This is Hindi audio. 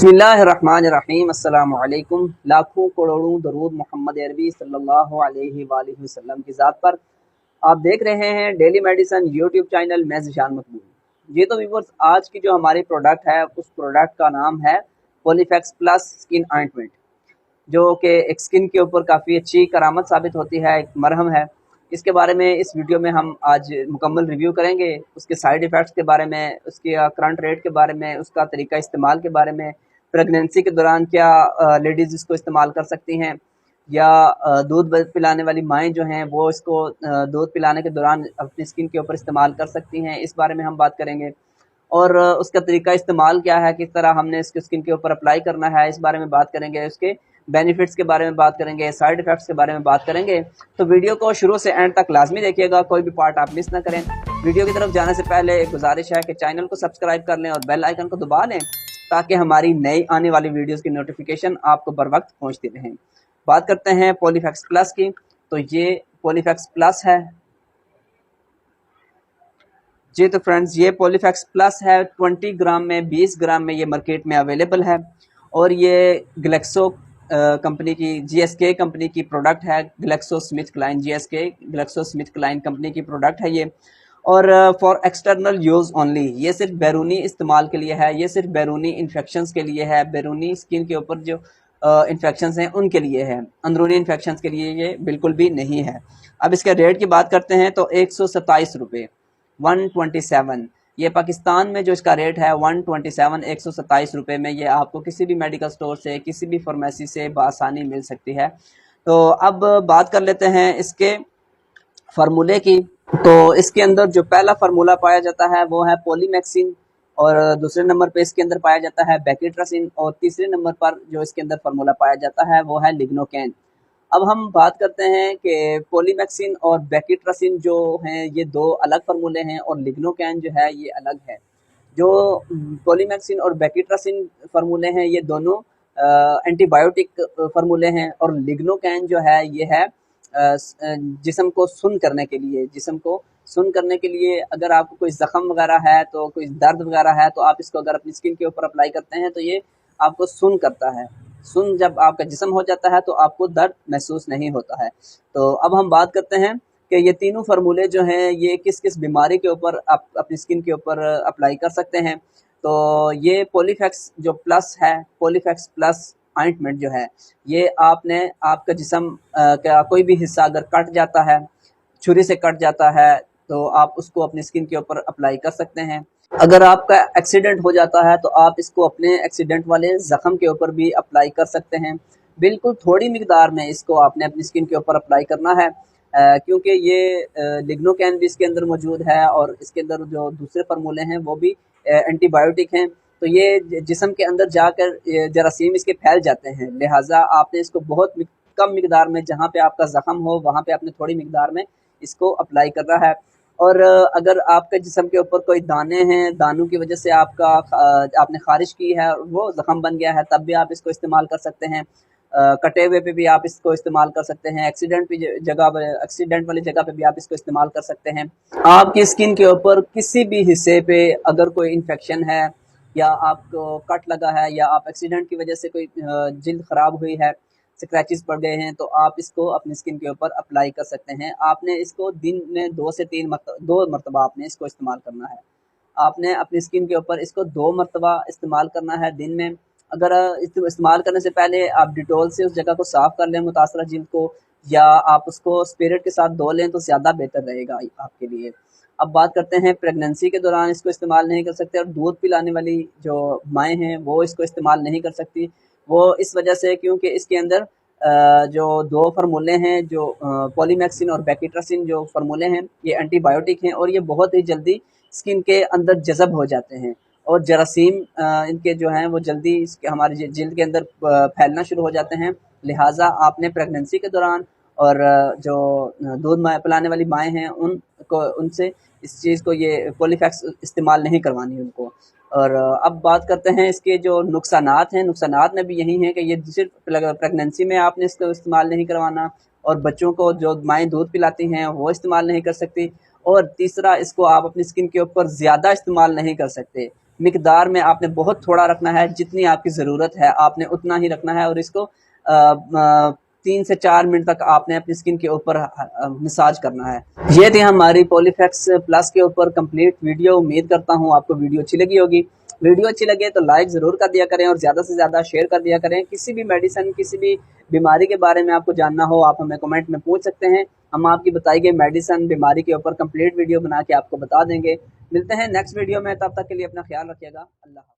बिस्मिल्लाहिर्रहमानिर्रहीम अस्सलामु अलैकुम। लाखों करोड़ों दरूद मोहम्मद अरबी सल्लल्लाहु अलैहि वसल्लम की ज़ात पर। आप देख रहे हैं डेली मेडिसिन यूट्यूब चैनल। मैं ज़िशान मकबूल। ये तो व्यूअर्स, आज की जो हमारी प्रोडक्ट है उस प्रोडक्ट का नाम है पॉलीफैक्स प्लस स्किन ऑइंटमेंट, जो कि एक स्किन के ऊपर काफ़ी अच्छी करामत साबित होती है, एक मरहम है। इसके बारे में इस वीडियो में हम आज मुकम्मल रिव्यू करेंगे। उसके साइड इफ़ेक्ट्स के बारे में, उसके करंट रेट के बारे में, उसका तरीका इस्तेमाल के बारे में, प्रेगनेंसी के दौरान क्या लेडीज़ इसको इस्तेमाल कर सकती हैं, या दूध पिलाने वाली माएँ जो हैं वो इसको दूध पिलाने के दौरान अपनी स्किन के ऊपर इस्तेमाल कर सकती हैं। इस बारे में हम बात करेंगे। और उसका तरीका इस्तेमाल क्या है, किस तरह हमने इसको स्किन के ऊपर अप्लाई करना है, इस बारे में बात करेंगे। उसके बेनिफिट्स के बारे में बात करेंगे, साइड इफ़ेक्ट्स के बारे में बात करेंगे। तो वीडियो को शुरू से एंड तक लाजमी देखिएगा, कोई भी पार्ट आप मिस ना करें। वीडियो की तरफ जाने से पहले एक गुजारिश है कि चैनल को सब्सक्राइब कर लें और बेल आइकन को दबा लें, ताकि हमारी नई आने वाली वीडियोज़ की नोटिफिकेशन आपको बर वक्त पहुँचती रहें। बात करते हैं पॉलीफैक्स प्लस की। तो ये पॉलीफैक्स प्लस है जी। तो फ्रेंड्स, ये पॉलीफैक्स प्लस है। 20 ग्राम में, 20 ग्राम में ये मार्केट में अवेलेबल है। और ये ग्लेक्सो कंपनी की, जीएसके कंपनी की प्रोडक्ट है। Glaxo Smith Kline, GSK Glaxo Smith Kline company की प्रोडक्ट है ये। और फॉर एक्सटर्नल यूज़ ओनली, ये सिर्फ बैरूनी इस्तेमाल के लिए है। ये सिर्फ बैरूनी इन्फेक्शंस के लिए है, बैरूनी स्किन के ऊपर जो इन्फेक्शंस हैं उनके लिए है। अंदरूनी इन्फेक्शंस के लिए ये बिल्कुल भी नहीं है। अब इसके रेट की बात करते हैं तो 127 रुपये, 127। ये पाकिस्तान में जो इसका रेट है 127, 127 रुपये में ये आपको किसी भी मेडिकल स्टोर से, किसी भी फार्मेसी से बआसानी मिल सकती है। तो अब बात कर लेते हैं इसके फार्मूले की। तो इसके अंदर जो पहला फार्मूला पाया जाता है वो है पॉलीमैक्सिन, और दूसरे नंबर पे इसके अंदर पाया जाता है बेकिट्रासिन, और तीसरे नंबर पर जो इसके अंदर फार्मूला पाया जाता है वो है लिग्नोकैन। अब हम बात करते हैं कि पॉलीमैक्सिन और बेकिट्रासिन जो हैं ये दो अलग फार्मूले हैं, और लिग्नोकैन जो है ये अलग है। जो पॉलीमैक्सिन और बेकिट्रासिन फार्मूले हैं ये दोनों एंटीबायोटिक फार्मूले हैं, और लिग्नोकैन जो है ये है जिस्म को सुन्न करने के लिए। जिस्म को सुन्न करने के लिए, अगर आपको कोई ज़ख़म वगैरह है, तो कोई दर्द वगैरह है, तो आप इसको अगर अपनी स्किन के ऊपर अप्लाई करते हैं तो ये आपको सुन्न करता है। सुन्न जब आपका जिस्म हो जाता है तो आपको दर्द महसूस नहीं होता है। तो अब हम बात करते हैं कि ये तीनों फार्मूले जो हैं ये किस किस बीमारी के ऊपर आप अपनी स्किन के ऊपर अप्लाई कर सकते हैं। तो ये पॉलीफैक्स जो प्लस है, पॉलीफैक्स प्लस ऑइंटमेंट जो है, ये आपने आपका जिस्म का कोई भी हिस्सा अगर कट जाता है, छुरी से कट जाता है, तो आप उसको अपनी स्किन के ऊपर अप्लाई कर सकते हैं। अगर आपका एक्सीडेंट हो जाता है तो आप इसको अपने एक्सीडेंट वाले ज़ख़म के ऊपर भी अप्लाई कर सकते हैं। बिल्कुल थोड़ी मिकदार में इसको आपने अपनी स्किन के ऊपर अप्लाई करना है, क्योंकि ये लिग्नोकैन भी इसके अंदर मौजूद है, और इसके अंदर जो दूसरे फार्मूले हैं वो भी एंटीबायोटिक हैं। तो ये जिस्म के अंदर जाकर जरासीम इसके फैल जाते हैं, लिहाजा आपने इसको बहुत कम मिकदार में, जहाँ पे आपका ज़ख़म हो वहाँ पे आपने थोड़ी मिकदार में इसको अप्लाई करना है। और अगर आपके जिस्म के ऊपर कोई दाने हैं, दानों की वजह से आपने ख़ारिश की है और वो ज़ख़म बन गया है, तब भी आप इसको इस्तेमाल कर सकते हैं। कटे हुए पे भी आप इसको इस्तेमाल कर सकते हैं। एक्सीडेंट वाली जगह पे भी आप इसको इस्तेमाल कर सकते हैं। आपकी स्किन के ऊपर किसी भी हिस्से पे अगर कोई इन्फेक्शन है, या आपको कट लगा है, या आप एक्सीडेंट की वजह से कोई जिल्द ख़राब हुई है, स्क्रैचेस पड़ गए हैं, तो आप इसको अपनी स्किन के ऊपर अप्लाई कर सकते हैं। आपने इसको दिन में 2 से 3 दो मरतबा आपने इसको इस्तेमाल करना है। आपने अपनी स्किन के ऊपर इसको 2 मरतबा इस्तेमाल करना है दिन में। अगर इस्तेमाल करने से पहले आप डिटॉल से उस जगह को साफ़ कर लें, मुतासरा जिल्द को, या आप उसको स्पिरिट के साथ धो लें तो ज़्यादा बेहतर रहेगा आपके लिए। अब बात करते हैं, प्रेगनेंसी के दौरान इसको इस्तेमाल नहीं कर सकते, और दूध पिलाने वाली जो माएँ हैं वो इसको इस्तेमाल नहीं कर सकती। वो इस वजह से क्योंकि इसके अंदर जो 2 फार्मूले हैं, जो पॉलीमैक्सिन और बेकिट्रासिन जो फार्मूले हैं, ये एंटीबायोटिक हैं, और ये बहुत ही जल्दी स्किन के अंदर जज़ब हो जाते हैं, और जरासीम इनके जो हैं वो जल्दी हमारी जिल्द के अंदर फैलना शुरू हो जाते हैं। लिहाजा आपने प्रेगनेंसी के दौरान, और जो दूध पिलाने वाली माएँ हैं उनसे इस चीज़ को, ये पॉलीफैक्स इस्तेमाल नहीं करवानी उनको। और अब बात करते हैं इसके जो नुकसानात हैं। नुकसानात में भी यही हैं कि ये सिर्फ प्रेगनेंसी में आपने इसको इस्तेमाल नहीं करवाना, और बच्चों को जो माएँ दूध पिलाती हैं वो इस्तेमाल नहीं कर सकती, और तीसरा, इसको आप अपनी स्किन के ऊपर ज़्यादा इस्तेमाल नहीं कर सकते। मिकदार में आपने बहुत थोड़ा रखना है, जितनी आपकी ज़रूरत है आपने उतना ही रखना है और इसको 3 से 4 मिनट तक आपने अपनी स्किन के ऊपर मसाज करना है। ये थी हमारी पॉलीफैक्स प्लस के ऊपर कंप्लीट वीडियो। उम्मीद करता हूँ आपको वीडियो अच्छी लगी होगी। वीडियो अच्छी लगे तो लाइक ज़रूर कर दिया करें और ज़्यादा से ज़्यादा शेयर कर दिया करें। किसी भी मेडिसिन, किसी भी बीमारी के बारे में आपको जानना हो, आप हमें कमेंट में पूछ सकते हैं। हम आपकी बताई गई मेडिसिन, बीमारी के ऊपर कंप्लीट वीडियो बना के आपको बता देंगे। मिलते हैं नेक्स्ट वीडियो में, तब तक के लिए अपना ख्याल रखिएगा। अल्लाह।